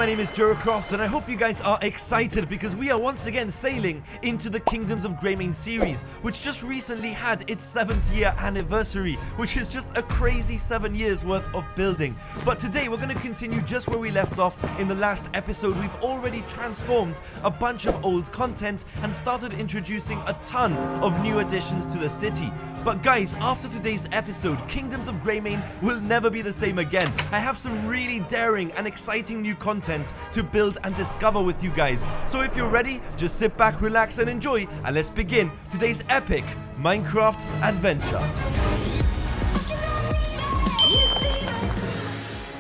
my name is Jeracraft and I hope you guys are excited because we are once again sailing into the Kingdoms of Greymane series, which just recently had its 7th year anniversary, which is just a crazy 7 years worth of building. But today we're going to continue just where we left off in the last episode. We've already transformed a bunch of old content and started introducing a ton of new additions to the city. But guys, after today's episode, Kingdoms of Greymane will never be the same again. I have some really daring and exciting new content to build and discover with you guys. So if you're ready, just sit back, relax and enjoy, and let's begin today's epic Minecraft adventure.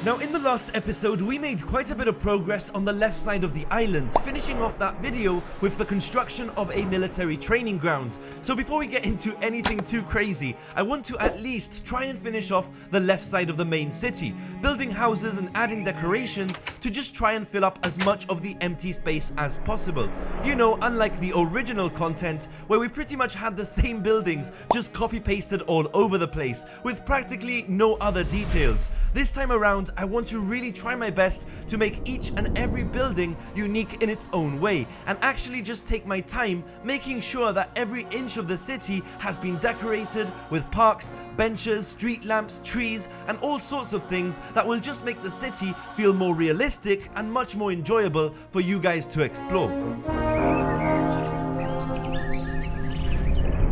Now in the last episode we made quite a bit of progress on the left side of the island, finishing off that video with the construction of a military training ground. So before we get into anything too crazy, I want to at least try and finish off the left side of the main city, building houses and adding decorations to just try and fill up as much of the empty space as possible. You know, unlike the original content where we pretty much had the same buildings just copy pasted all over the place with practically no other details. This time around I want to really try my best to make each and every building unique in its own way, and actually just take my time making sure that every inch of the city has been decorated with parks, benches, street lamps, trees, and all sorts of things that will just make the city feel more realistic and much more enjoyable for you guys to explore.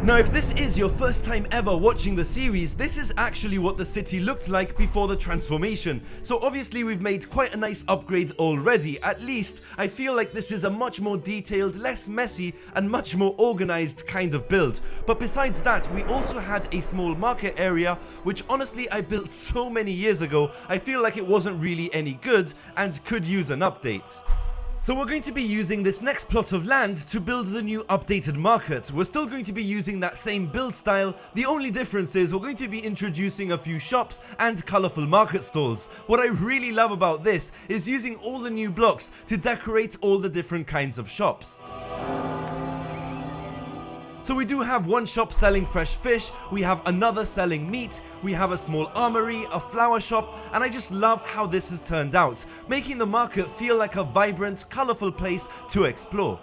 Now if this is your first time ever watching the series, this is actually what the city looked like before the transformation. So obviously we've made quite a nice upgrade already. At least I feel like this is a much more detailed, less messy and much more organized kind of build. But besides that, we also had a small market area, which honestly I built so many years ago, I feel like it wasn't really any good and could use an update. So we're going to be using this next plot of land to build the new updated market. We're still going to be using that same build style. The only difference is we're going to be introducing a few shops and colourful market stalls. What I really love about this is using all the new blocks to decorate all the different kinds of shops. So we do have one shop selling fresh fish, we have another selling meat, we have a small armory, a flower shop, and I just love how this has turned out, making the market feel like a vibrant, colourful place to explore.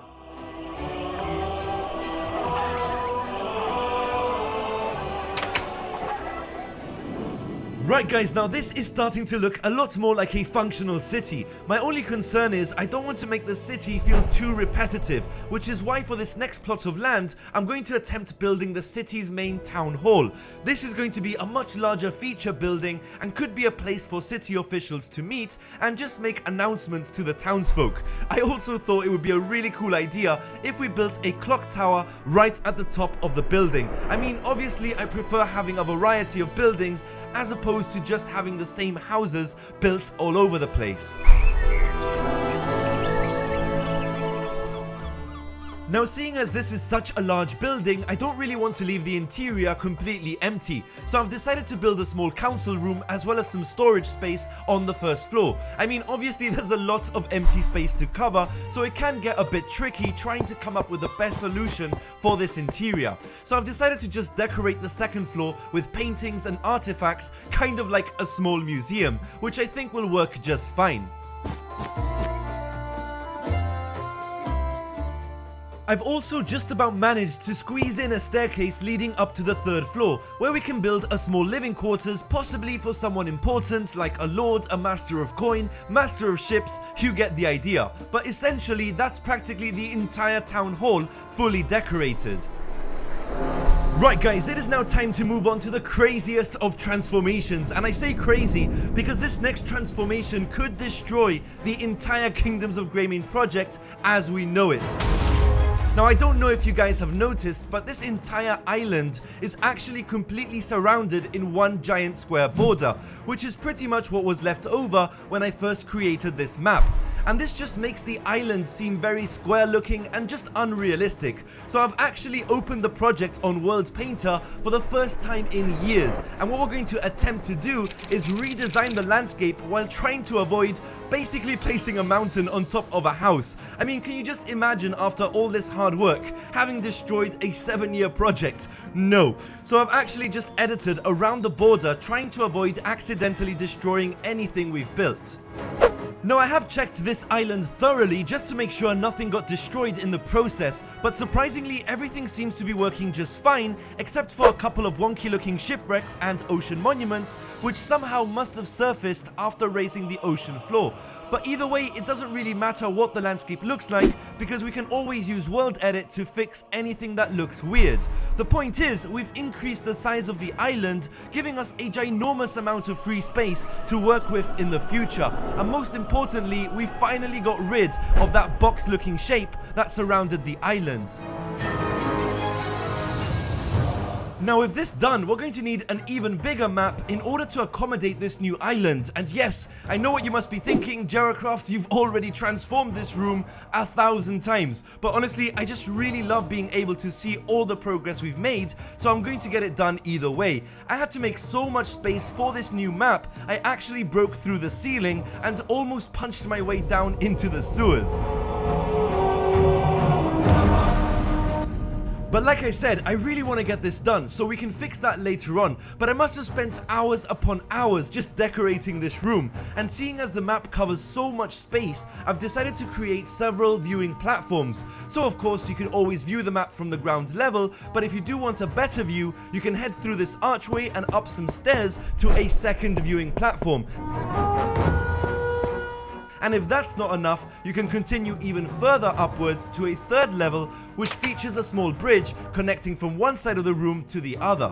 Right guys, now this is starting to look a lot more like a functional city. My only concern is I don't want to make the city feel too repetitive, which is why for this next plot of land, I'm going to attempt building the city's main town hall. This is going to be a much larger feature building and could be a place for city officials to meet and just make announcements to the townsfolk. I also thought it would be a really cool idea if we built a clock tower right at the top of the building. I mean, obviously I prefer having a variety of buildings as opposed to just having the same houses built all over the place. Now seeing as this is such a large building, I don't really want to leave the interior completely empty, so I've decided to build a small council room as well as some storage space on the first floor. I mean, obviously there's a lot of empty space to cover, so it can get a bit tricky trying to come up with the best solution for this interior. So I've decided to just decorate the second floor with paintings and artifacts, kind of like a small museum, which I think will work just fine. I've also just about managed to squeeze in a staircase leading up to the third floor, where we can build a small living quarters, possibly for someone important like a lord, a master of coin, master of ships, you get the idea. But essentially that's practically the entire town hall fully decorated. Right guys, it is now time to move on to the craziest of transformations, and I say crazy because this next transformation could destroy the entire Kingdoms of Greymane project as we know it. Now I don't know if you guys have noticed, but this entire island is actually completely surrounded in one giant square border, which is pretty much what was left over when I first created this map. And this just makes the island seem very square looking and just unrealistic. So I've actually opened the project on World Painter for the first time in years, and what we're going to attempt to do is redesign the landscape while trying to avoid basically placing a mountain on top of a house. I mean, can you just imagine after all this hard work having destroyed a 7-year project? No. So I've actually just edited around the border trying to avoid accidentally destroying anything we've built. Now, I have checked this island thoroughly just to make sure nothing got destroyed in the process, but surprisingly everything seems to be working just fine, except for a couple of wonky looking shipwrecks and ocean monuments, which somehow must have surfaced after raising the ocean floor. But either way, it doesn't really matter what the landscape looks like, because we can always use World Edit to fix anything that looks weird. The point is, we've increased the size of the island, giving us a ginormous amount of free space to work with in the future. And most importantly, we finally got rid of that box-looking shape that surrounded the island. Now, with this done, we're going to need an even bigger map in order to accommodate this new island. And yes, I know what you must be thinking, Jeracraft, you've already transformed this room 1,000 times. But honestly, I just really love being able to see all the progress we've made, so I'm going to get it done either way. I had to make so much space for this new map, I actually broke through the ceiling and almost punched my way down into the sewers. But like I said, I really want to get this done, so we can fix that later on. But I must have spent hours upon hours just decorating this room, and seeing as the map covers so much space, I've decided to create several viewing platforms. So of course you can always view the map from the ground level, but if you do want a better view, you can head through this archway and up some stairs to a second viewing platform. And if that's not enough, you can continue even further upwards to a third level, which features a small bridge connecting from one side of the room to the other.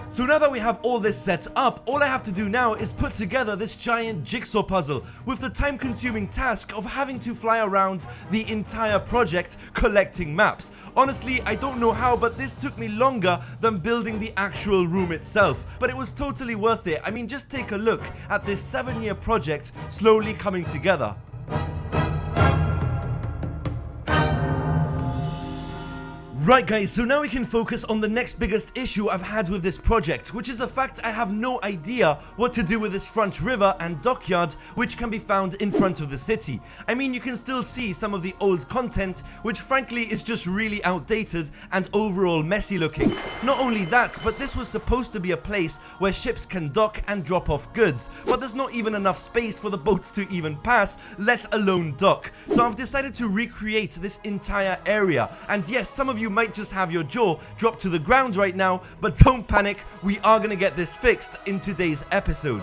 So now that we have all this set up, all I have to do now is put together this giant jigsaw puzzle, with the time-consuming task of having to fly around the entire project collecting maps. Honestly, I don't know how, but this took me longer than building the actual room itself. But it was totally worth it. I mean, just take a look at this 7-year project slowly coming together. Right guys, so now we can focus on the next biggest issue I've had with this project, which is the fact I have no idea what to do with this front river and dockyard, which can be found in front of the city. I mean, you can still see some of the old content, which frankly is just really outdated and overall messy looking. Not only that, but this was supposed to be a place where ships can dock and drop off goods, but there's not even enough space for the boats to even pass, let alone dock. So I've decided to recreate this entire area, and yes, some of you might just have your jaw drop to the ground right now, but don't panic, we are gonna get this fixed in today's episode.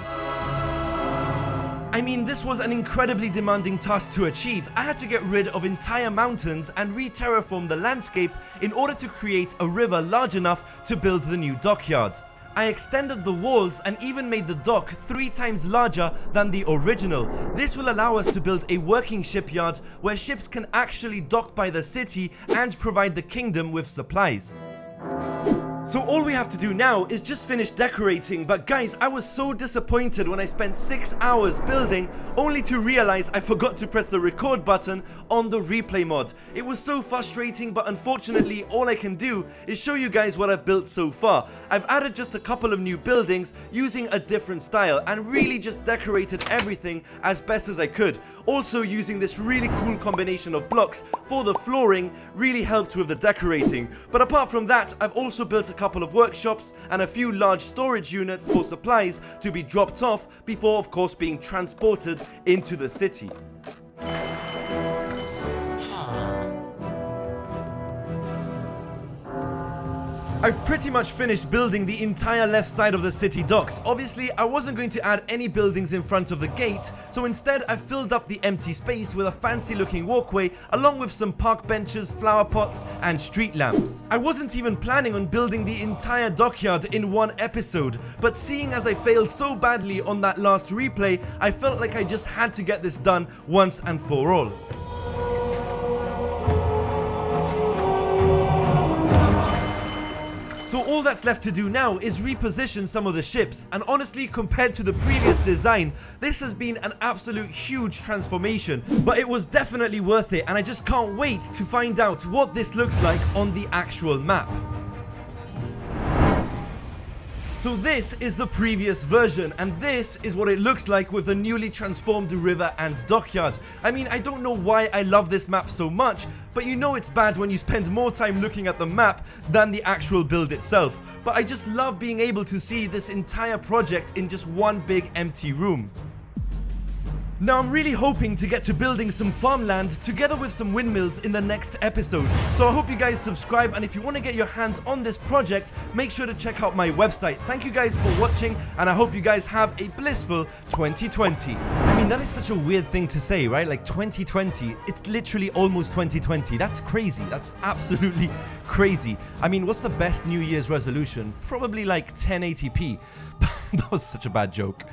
I mean, this was an incredibly demanding task to achieve. I had to get rid of entire mountains and re-terraform the landscape in order to create a river large enough to build the new dockyard. I extended the walls and even made the dock 3 times larger than the original. This will allow us to build a working shipyard where ships can actually dock by the city and provide the kingdom with supplies. So all we have to do now is just finish decorating, but guys, I was so disappointed when I spent 6 hours building only to realize I forgot to press the record button on the replay mod. It was so frustrating, but unfortunately all I can do is show you guys what I've built so far. I've added just a couple of new buildings using a different style and really just decorated everything as best as I could. Also, using this really cool combination of blocks for the flooring really helped with the decorating. But apart from that, I've also built a couple of workshops and a few large storage units for supplies to be dropped off before, of course, being transported into the city. I've pretty much finished building the entire left side of the city docks. Obviously, I wasn't going to add any buildings in front of the gate, so instead I filled up the empty space with a fancy looking walkway along with some park benches, flower pots and street lamps. I wasn't even planning on building the entire dockyard in one episode, but seeing as I failed so badly on that last replay, I felt like I just had to get this done once and for all. So all that's left to do now is reposition some of the ships, and honestly, compared to the previous design, this has been an absolute huge transformation, but it was definitely worth it, and I just can't wait to find out what this looks like on the actual map. So this is the previous version, and this is what it looks like with the newly transformed river and dockyard. I mean, I don't know why I love this map so much, but you know it's bad when you spend more time looking at the map than the actual build itself. But I just love being able to see this entire project in just one big empty room. Now I'm really hoping to get to building some farmland together with some windmills in the next episode. So I hope you guys subscribe, and if you want to get your hands on this project, make sure to check out my website. Thank you guys for watching, and I hope you guys have a blissful 2020. I mean, that is such a weird thing to say, right? Like 2020, it's literally almost 2020. That's crazy. That's absolutely crazy. I mean, what's the best New Year's resolution? Probably like 1080p. That was such a bad joke.